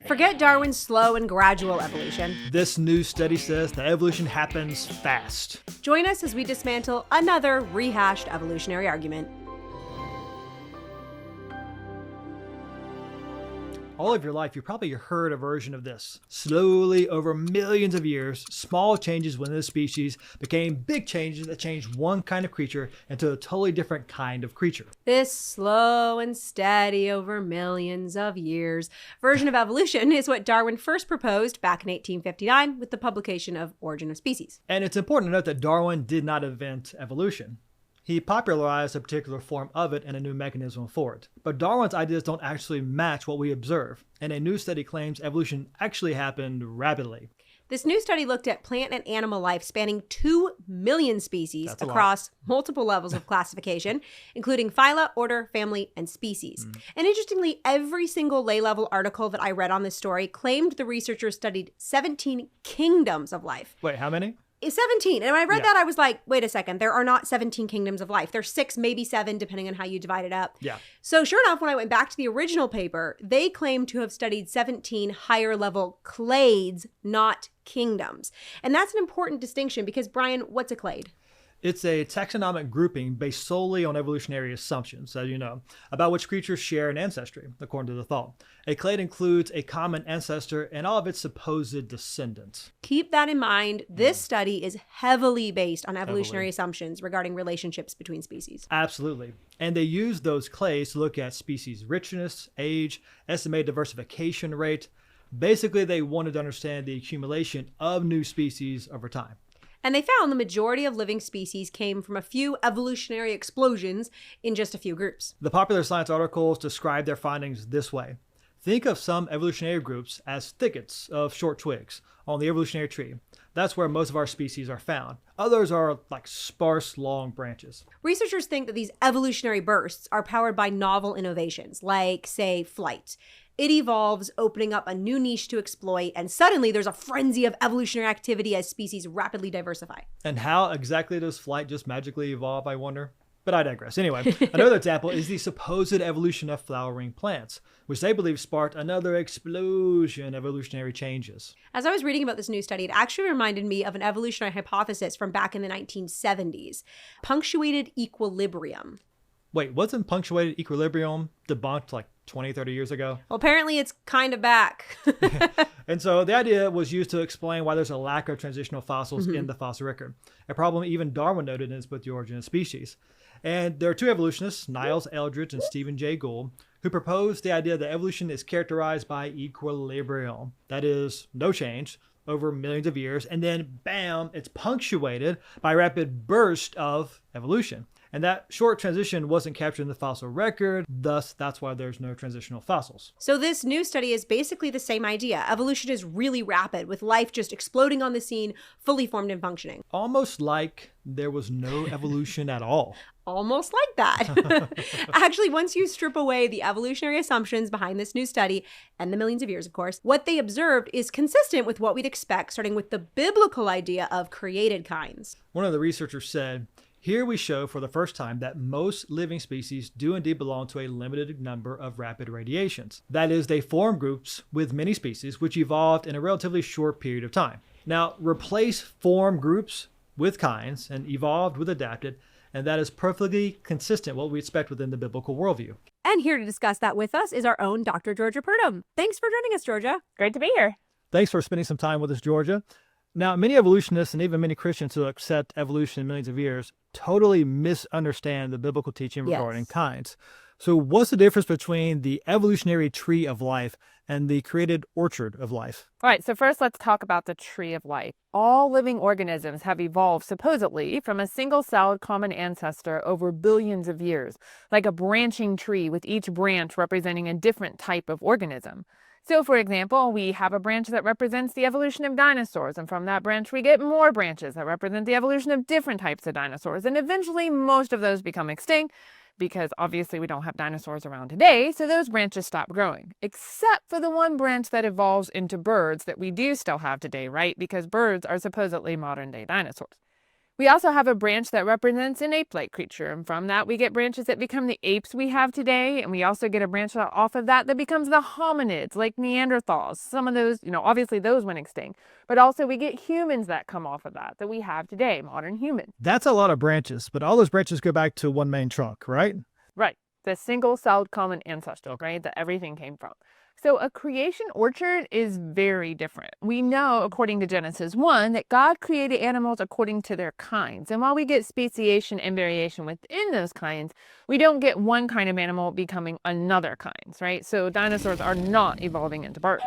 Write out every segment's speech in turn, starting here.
Forget Darwin's slow and gradual evolution. This new study says that evolution happens fast. Join us as we dismantle another rehashed evolutionary argument. All of your life, you probably heard a version of this. Slowly, over millions of years, small changes within the species became big changes that changed one kind of creature into a totally different kind of creature. This slow and steady over millions of years version of evolution is what Darwin first proposed back in 1859 with the publication of Origin of Species. And it's important to note that Darwin did not invent evolution. He popularized a particular form of it and a new mechanism for it. But Darwin's ideas don't actually match what we observe, and a new study claims evolution actually happened rapidly. This new study looked at plant and animal life spanning 2 million species across multiple levels of classification, including phyla, order, family, and species. And interestingly, every single lay-level article that I read on this story claimed the researchers studied 17 kingdoms of life. Wait, how many? 17. And when I read that, I was like, wait a second, there are not 17 kingdoms of life. There's 6, maybe 7, depending on how you divide it up. Yeah. So sure enough, when I went back to the original paper, they claimed to have studied 17 higher level clades, not kingdoms. And that's an important distinction because, Brian, what's a clade? It's a taxonomic grouping based solely on evolutionary assumptions, as you know, about which creatures share an ancestry, according to the thought. A clade includes a common ancestor and all of its supposed descendants. Keep that in mind. This study is heavily based on evolutionary assumptions regarding relationships between species. Absolutely. And they use those clades to look at species richness, age, estimated diversification rate. Basically, they wanted to understand the accumulation of new species over time. And they found the majority of living species came from a few evolutionary explosions in just a few groups. The Popular Science articles describe their findings this way. Think of some evolutionary groups as thickets of short twigs on the evolutionary tree. That's where most of our species are found. Others are like sparse, long branches. Researchers think that these evolutionary bursts are powered by novel innovations, like, say, flight. It evolves, opening up a new niche to exploit, and suddenly there's a frenzy of evolutionary activity as species rapidly diversify. And how exactly does flight just magically evolve, I wonder? But I digress. Anyway, another example is the supposed evolution of flowering plants, which they believe sparked another explosion of evolutionary changes. As I was reading about this new study, it actually reminded me of an evolutionary hypothesis from back in the 1970s, punctuated equilibrium. Wait, wasn't punctuated equilibrium debunked like 20, 30 years ago? Well, apparently it's kind of back. And so the idea was used to explain why there's a lack of transitional fossils in the fossil record, a problem even Darwin noted in his book, The Origin of Species. And there are two evolutionists, Niles Eldredge and Stephen Jay Gould, who proposed the idea that evolution is characterized by equilibrium. That is, no change over millions of years, and then bam, it's punctuated by a rapid burst of evolution. And that short transition wasn't captured in the fossil record, thus that's why there's no transitional fossils. So this new study is basically the same idea. Evolution is really rapid, with life just exploding on the scene, fully formed and functioning. Almost like there was no evolution at all. Almost like that. Actually, once you strip away the evolutionary assumptions behind this new study, and the millions of years, of course, what they observed is consistent with what we'd expect, starting with the biblical idea of created kinds. One of the researchers said, "Here we show for the first time that most living species do indeed belong to a limited number of rapid radiations. That is, they form groups with many species which evolved in a relatively short period of time." Now, replace form groups with kinds and evolved with adapted, and that is perfectly consistent with what we expect within the biblical worldview. And here to discuss that with us is our own Dr. Georgia Purdom. Thanks for joining us, Georgia. Great to be here. Thanks for spending some time with us, Georgia. Now, many evolutionists and even many Christians who accept evolution in millions of years totally misunderstand the biblical teaching regarding kinds. So what's the difference between the evolutionary tree of life and the created orchard of life? All right, so first let's talk about the tree of life. All living organisms have evolved supposedly from a single-celled common ancestor over billions of years, like a branching tree with each branch representing a different type of organism. So, for example, we have a branch that represents the evolution of dinosaurs, and from that branch we get more branches that represent the evolution of different types of dinosaurs, and eventually most of those become extinct, because obviously we don't have dinosaurs around today, so those branches stop growing, except for the one branch that evolves into birds that we do still have today, right? Because birds are supposedly modern-day dinosaurs. We also have a branch that represents an ape-like creature, and from that we get branches that become the apes we have today, and we also get a branch off of that becomes the hominids, like Neanderthals. Some of those, obviously those went extinct, but also we get humans that come off of that we have today, modern humans. That's a lot of branches, but all those branches go back to one main trunk, right? Right, the single-celled common ancestor, right, that everything came from. So a creation orchard is very different. We know, according to Genesis 1, that God created animals according to their kinds. And while we get speciation and variation within those kinds, we don't get one kind of animal becoming another kind, right? So dinosaurs are not evolving into birds.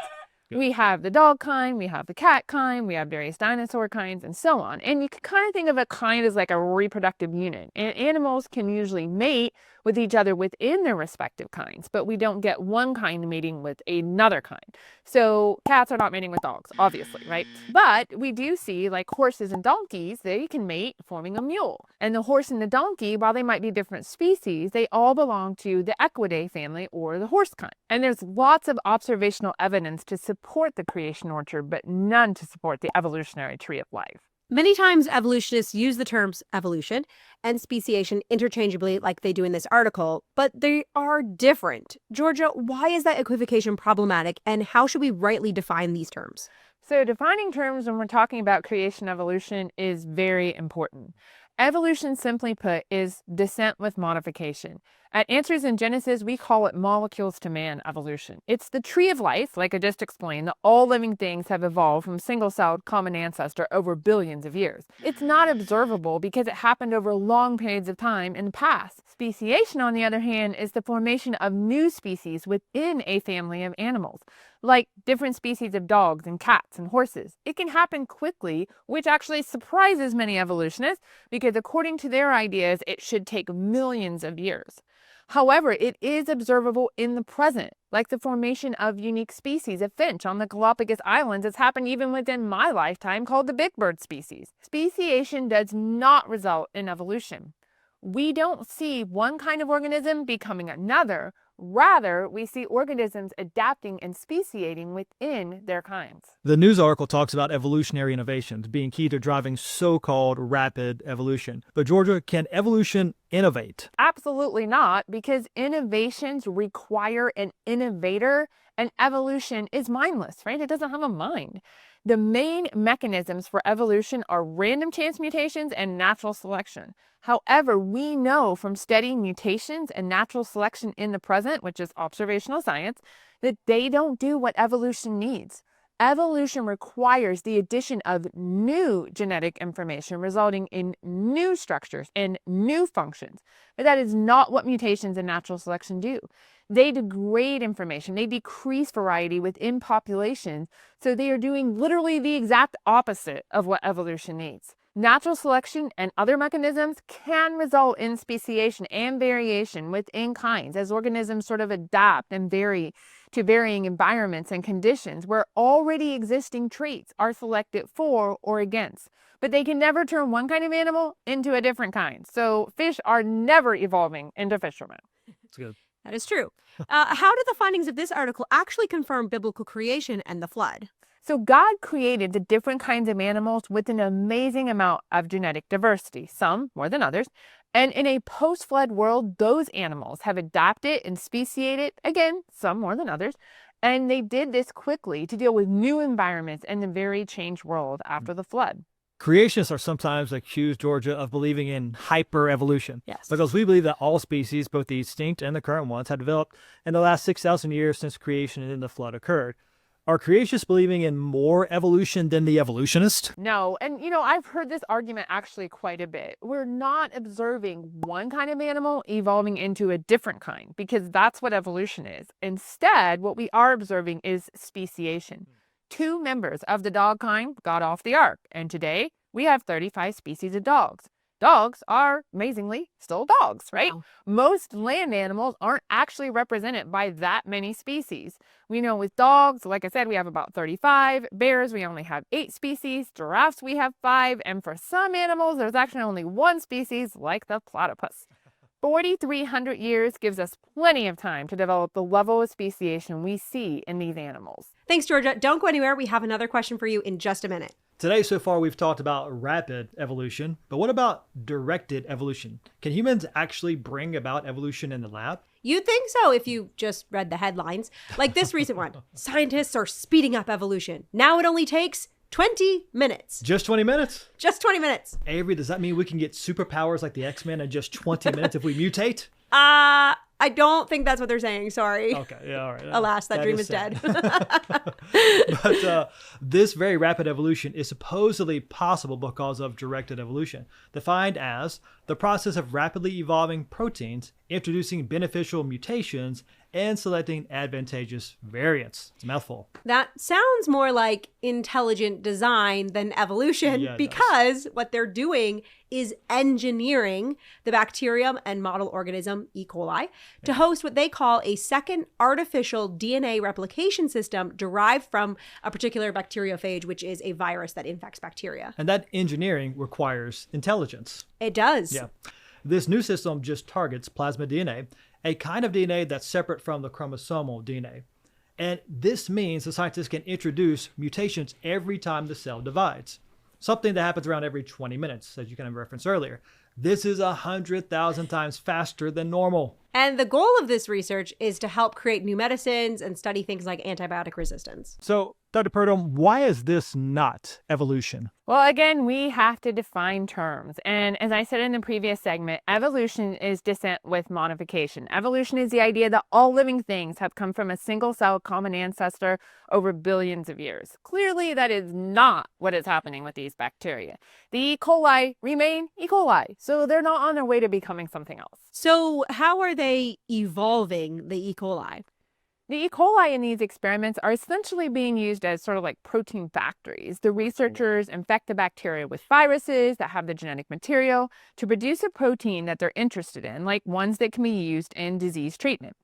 We have the dog kind, we have the cat kind, we have various dinosaur kinds, and so on. And you can kind of think of a kind as like a reproductive unit. And animals can usually mate with each other within their respective kinds, but we don't get one kind mating with another kind. So cats are not mating with dogs, obviously, right? But we do see, like horses and donkeys, they can mate forming a mule. And the horse and the donkey, while they might be different species, they all belong to the Equidae family or the horse kind. And there's lots of observational evidence to support the creation orchard, but none to support the evolutionary tree of life. Many times evolutionists use the terms evolution and speciation interchangeably like they do in this article, but they are different. Georgia, why is that equivocation problematic, and how should we rightly define these terms? So defining terms when we're talking about creation evolution is very important. Evolution, simply put, is descent with modification. At Answers in Genesis, we call it molecules to man evolution. It's the tree of life, like I just explained, that all living things have evolved from single-celled common ancestor over billions of years. It's not observable because it happened over long periods of time in the past. Speciation, on the other hand, is the formation of new species within a family of animals, like different species of dogs and cats and horses. It can happen quickly, which actually surprises many evolutionists because according to their ideas, it should take millions of years. However, it is observable in the present, like the formation of unique species of finch on the Galapagos Islands has happened even within my lifetime, called the big bird species. Speciation does not result in evolution. We don't see one kind of organism becoming another. Rather, we see organisms adapting and speciating within their kinds. The news article talks about evolutionary innovations being key to driving so-called rapid evolution. But Georgia, can evolution innovate? Absolutely not, because innovations require an innovator, and evolution is mindless, right? It doesn't have a mind. The main mechanisms for evolution are random chance mutations and natural selection. However, we know from studying mutations and natural selection in the present, which is observational science, that they don't do what evolution needs. Evolution requires the addition of new genetic information resulting in new structures and new functions. But that is not what mutations and natural selection do. They degrade information, they decrease variety within populations, so they are doing literally the exact opposite of what evolution needs. Natural selection and other mechanisms can result in speciation and variation within kinds as organisms sort of adapt and vary to varying environments and conditions where already existing traits are selected for or against. But they can never turn one kind of animal into a different kind. So fish are never evolving into fishermen. That's good. That is true. How do the findings of this article actually confirm biblical creation and the flood? So God created the different kinds of animals with an amazing amount of genetic diversity, some more than others. And in a post-flood world, those animals have adapted and speciated, again, some more than others. And they did this quickly to deal with new environments and the very changed world after the flood. Creationists are sometimes accused, Georgia, of believing in hyper-evolution. Yes. Because we believe that all species, both the extinct and the current ones, have developed in the last 6,000 years since creation and the flood occurred. Are creationists believing in more evolution than the evolutionists? No, and I've heard this argument actually quite a bit. We're not observing one kind of animal evolving into a different kind, because that's what evolution is. Instead, what we are observing is speciation. 2 members of the dog kind got off the ark, and today we have 35 species of dogs. Dogs are, amazingly, still dogs, right? Wow. Most land animals aren't actually represented by that many species. We know with dogs, like I said, we have about 35. Bears, we only have 8 species. Giraffes, we have 5. And for some animals, there's actually only 1 species, like the platypus. 4,300 years gives us plenty of time to develop the level of speciation we see in these animals. Thanks, Georgia. Don't go anywhere. We have another question for you in just a minute. Today, so far, we've talked about rapid evolution, but what about directed evolution? Can humans actually bring about evolution in the lab? You'd think so if you just read the headlines. Like this recent one. Scientists are speeding up evolution. Now it only takes 20 minutes. Just 20 minutes? Just 20 minutes. Avery, does that mean we can get superpowers like the X-Men in just 20 minutes if we mutate? I don't think that's what they're saying. Sorry. Okay. Yeah. All right. Alas, that dream is dead. But this very rapid evolution is supposedly possible because of directed evolution, defined as the process of rapidly evolving proteins, introducing beneficial mutations, and selecting advantageous variants. It's a mouthful. That sounds more like intelligent design than evolution, because what they're doing is engineering the bacterium and model organism E. coli to host what they call a second artificial DNA replication system derived from a particular bacteriophage, which is a virus that infects bacteria. And that engineering requires intelligence. It does. Yeah. This new system just targets plasmid DNA, a kind of DNA that's separate from the chromosomal DNA. And this means the scientists can introduce mutations every time the cell divides, something that happens around every 20 minutes, as you kind of referenced earlier. This is 100,000 times faster than normal. And the goal of this research is to help create new medicines and study things like antibiotic resistance. So, Dr. Purdom, why is this not evolution? Well, again, we have to define terms. And as I said in the previous segment, evolution is descent with modification. Evolution is the idea that all living things have come from a single cell common ancestor over billions of years. Clearly, that is not what is happening with these bacteria. The E. coli remain E. coli, so they're not on their way to becoming something else. So how are they evolving the E. coli? The E. coli in these experiments are essentially being used as sort of like protein factories. The researchers infect the bacteria with viruses that have the genetic material to produce a protein that they're interested in, like ones that can be used in disease treatment.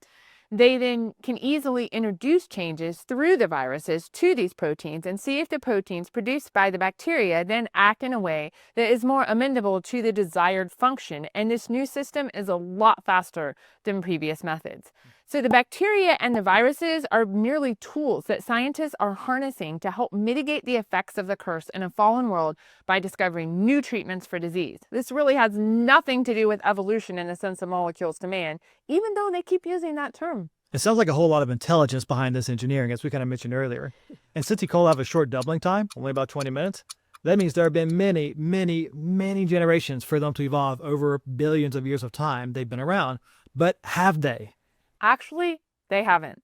They then can easily introduce changes through the viruses to these proteins and see if the proteins produced by the bacteria then act in a way that is more amenable to the desired function. And this new system is a lot faster than previous methods. So the bacteria and the viruses are merely tools that scientists are harnessing to help mitigate the effects of the curse in a fallen world by discovering new treatments for disease. This really has nothing to do with evolution in the sense of molecules to man, even though they keep using that term. It sounds like a whole lot of intelligence behind this engineering, as we kind of mentioned earlier. And since E. coli have a short doubling time, only about 20 minutes, that means there have been many, many, many generations for them to evolve over billions of years of time they've been around. But have they? Actually, they haven't.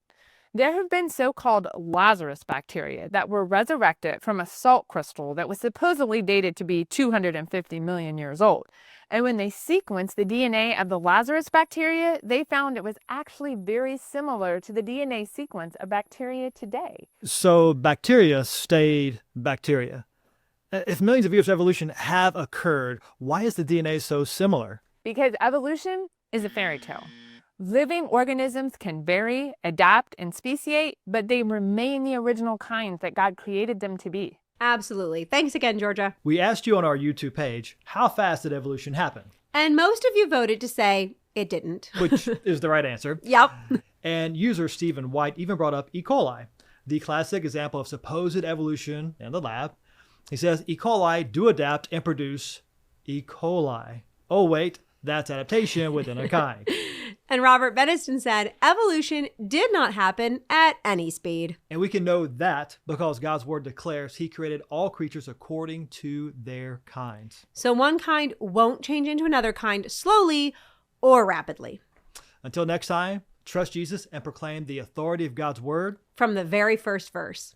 There have been so-called Lazarus bacteria that were resurrected from a salt crystal that was supposedly dated to be 250 million years old. And when they sequenced the DNA of the Lazarus bacteria, they found it was actually very similar to the DNA sequence of bacteria today. So bacteria stayed bacteria. If millions of years of evolution have occurred, why is the DNA so similar? Because evolution is a fairy tale. Living organisms can vary, adapt, and speciate, but they remain the original kinds that God created them to be. Absolutely. Thanks again, Georgia. We asked you on our YouTube page, how fast did evolution happen? And most of you voted to say it didn't. Which is the right answer. Yep. And user Stephen White even brought up E. coli, the classic example of supposed evolution in the lab. He says, E. coli do adapt and produce E. coli. Oh, wait, that's adaptation within a kind. And Robert Beniston said, evolution did not happen at any speed. And we can know that because God's word declares he created all creatures according to their kinds. So one kind won't change into another kind slowly or rapidly. Until next time, trust Jesus and proclaim the authority of God's word from the very first verse.